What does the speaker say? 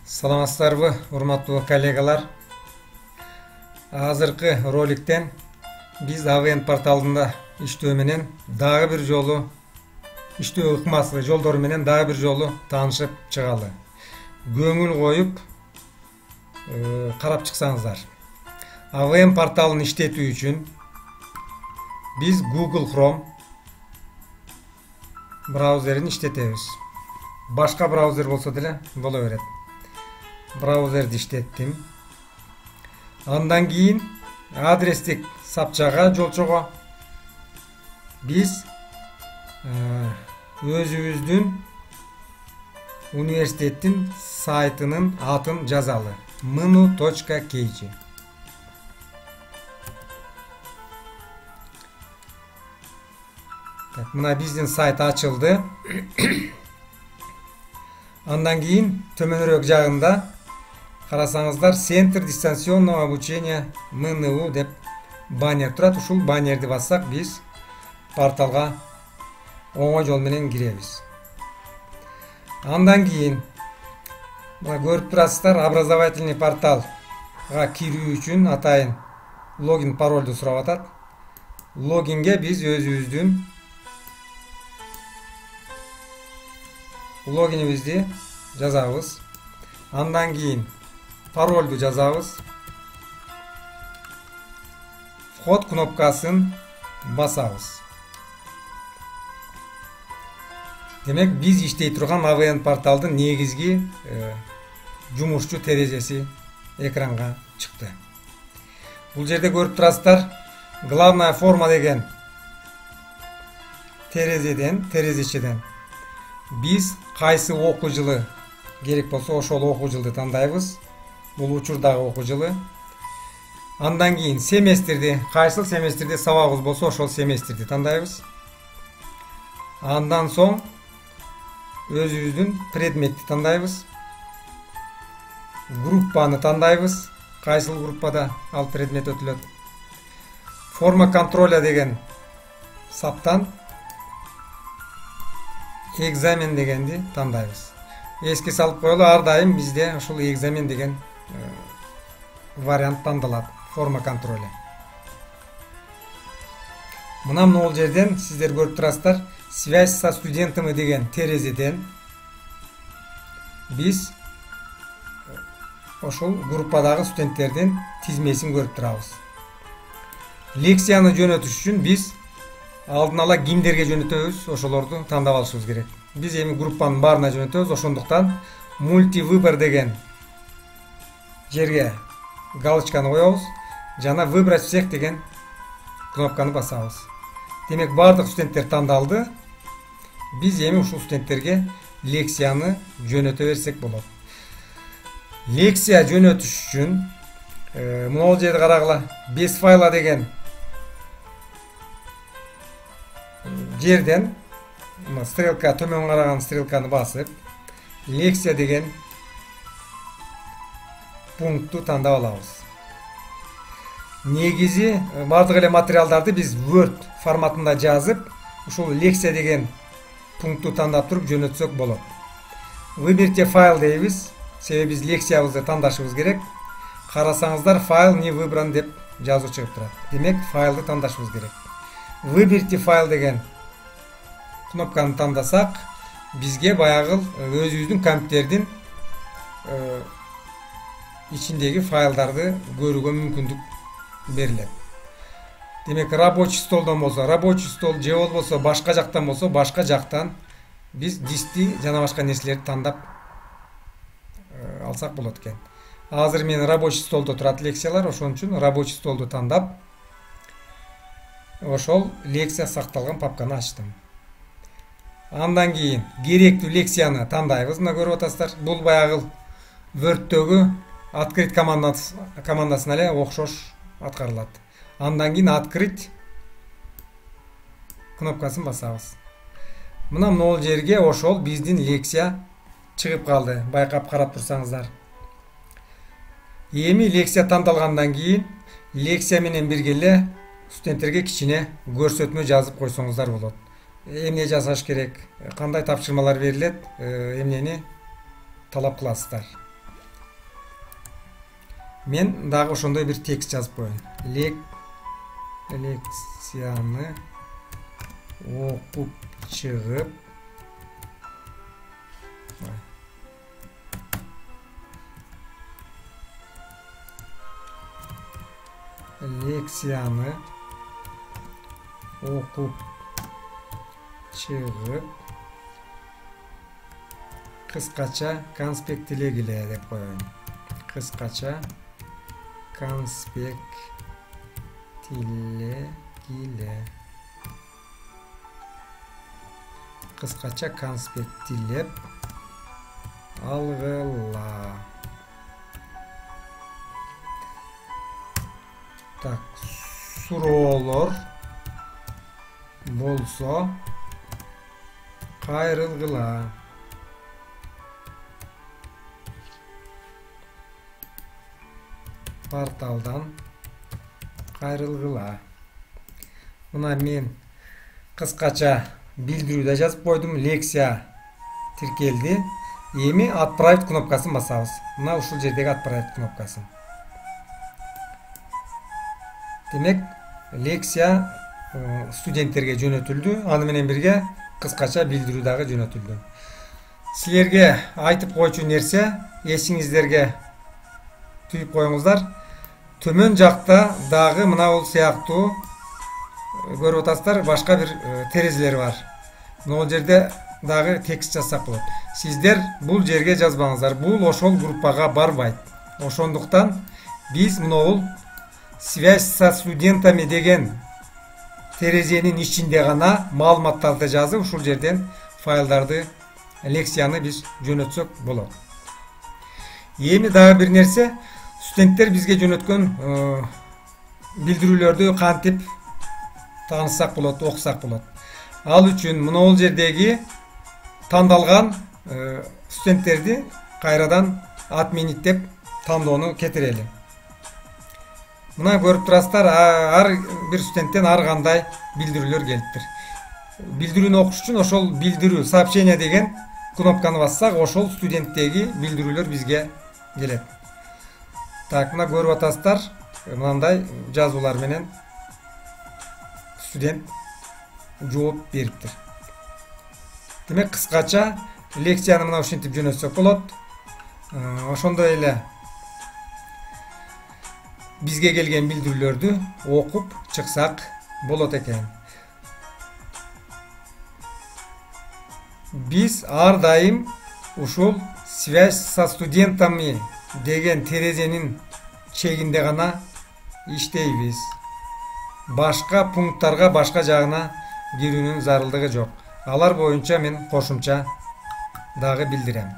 Саламатсыздарбы, урматтуу коллегалар. Азыркы роликтен биз AVN порталында иштөө менен дагы бир жолу иштөө ыкмасы жолдору менен дагы бир жолу таанышып чыгалы. Көңүл коюп карап чыксаңыздар. AVN порталын иштетүү үчүн биз Google Chrome браузерин иштетебиз. Башка браузер болсо деле боло берет. Браузерди иштеттим. Андан кийин адрестик сапчага жолчого биз өзүбүздүн университеттин сайтынын атын жазалы. mnu.kg. Так, мына биздин сайт ачылды. Андан кийин төмөнүрөөк жагында карасаңыздар Центр дистанционного обучения МНУ деп баннер турат. Ушул баннерди бассак биз порталга оңой жол менен киребиз. Андан кийин мына көрүп турасыздар, образовательный порталга кирүү үчүн атайын логин паролду сурап атат. Логинге биз өзүбүздүн логинибизди жазабыз. Андан кийин паролду жазабыз. Вход кнопкасын басабыз. Демек биз иштей турган AVN порталдын негизги жумушчу терезеси экранга чыкты. Бул жерде көрүп турасыздар, главная форма деген терезечеден биз кайсы окуу жылы керек болсо ошол окуу жылды тандайбыз. Бул учурдагы окуу жылы. Андан кийин семестрди, кайсыл семестрде сабагыбыз болсо ошол семестрди тандайбыз. Андан соң өзүбүздүн предметти тандайбыз. Группаны тандайбыз. Кайсыл группада ал предмет өтүлөт. Форма контроля деген саптан экзамен дегенди тандайбыз. Эске салып коелу, ар дайым бизде ушул экзамен деген вариант тандалат. Форма контроля. Мына могул жерден сиздер көрүп турасыздар, связь со студентами деген терезеден биз ошол группадагы студенттердин тизмесин көрүп турабыз. Лекцияны жөнөтүш үчүн биз алдын ала кимдерге жөнөтөбүз, ошолорду тандап алышыбыз керек. Биз эми группанын баарына жөнөтөбүз, ошондуктан мультивыбор деген жерге галочканы коебуз, жана выбрать всех деген кнопканы басабыз. Демек бардык студенттер тандалды. Биз эми ушул студенттерге лекцияны жөнөтө берсек болот. Лекция жөнөтүш үчүн могул жерди карагыла, без файла деген жерден стрелка, төмөн караган стрелканы басып, лекция деген пунктту тандап алабыз. Негизи бардык эле материалдарды биз Word форматында жазып, ушул лекция деген пунктту тандап туруп жөнөтсөк болот. Выберите файл дейбиз, себеби биз лекциябызды тандашыбыз керек. Карасаңыздар, файл не выбран деп жазуу чыгып турат. Демек, файлды тандашыбыз керек. Выберите файл деген кнопканы тандасак, бизге баягы өзүбүздүн компьютердин ичиндеги файлдарды көрүүгө мүмкүндүк берилет. Демек, рабочий столдон болсо, рабочий стол же болбосо башка жактан болсо, башка жактан биз дисти жана башка нерселерди тандап алсак болот экен. Азыр мен рабочий столдо турат лекциялар, ошон үчүн рабочий столду тандап, ошол лекция сакталган папканы ачтым. Андан кийин керектүү лекцияны тандайбыз. Мына көрүп атасыздар. Бул баягы Word'төгү открыть командасына эле окшош аткарылат. Андан кийин открыть кнопкасын басабыз. Мына могул жерге ошол биздин лекция чыгып калды. Байкап карап турсаңыздар. Эми лекция тандалгандан кийин лекция менен бирге эле студенттерге кичине көрсөтмө жазып койсоңуздар болот. Эмне жасаш керек, кандай тапшырмалар берилет, эмнени талап кыласыздар. Мен дагы ошондой бир текст жазып коеюн. Лекцияны окуп чыгып кыскача конспектилегиле деп коеюн. Кыскача конспектилеп алгыла. Так, суроолор болсо кайрылгыла. Порталдан кайрылгыла. Мына мен кыскача билдирүү да жазып койдум. Лекция тиркелди. Эми отправить кнопкасын басабыз. Мына ушул жердеги отправить кнопкасы. Демек, лекция студенттерге жөнөтүлдү. Аны менен бирге кыскача билдирүү дагы жөнөтүлдү. Силерге айтып койчу нерсе, эсиңиздерге түйүп коюңуздар. Төмөн жакта дагы мына бул сыяктуу көрүп атасыздар, башка бир терезелер бар. Могул жерде дагы текст жазсак болот. Сиздер бул жерге жазбаңыздар. Бул ошол группага барбайт. Ошондуктан биз могул связь со студентами деген терезенин ичинде гана маалыматтарды жазып, ушул жерден файлдарды, лекцияны биз жөнөтсөк болот. Эми дагы бир нерсе, студенттер бизге жөнөткөн билдирүүлөрдү кантип тааныссак болот, окусак болот. Ал үчүн мына жердеги тандалган студенттерди кайрадан отменить тандоону кетирели. Мына көрүп турасыздар, ар бир студенттен ар кандай билдирүүлөр келиптир. Билдирүүнү окуш үчүн ошол билдирүү, сообщение деген кнопканы бассак, ошол студенттеги билдирүүлөр бизге келет. Так, мына көрүп атасыздар, мындай жазуулар менен студент жооп бериптир. Демек, кыскача лекцияны мына ушинтип жөнөтсөк болот. Ошондой эле бизге келген билдирүүлөрдү окуп чыксак болот экен. Биз ар дайым ушул связь со студентами деген терезенин чегинде гана иштейбиз. Башка пункттарга, башка жагына кирүүнүн зарылдыгы жок. Алар боюнча мен кошумча дагы билдирем.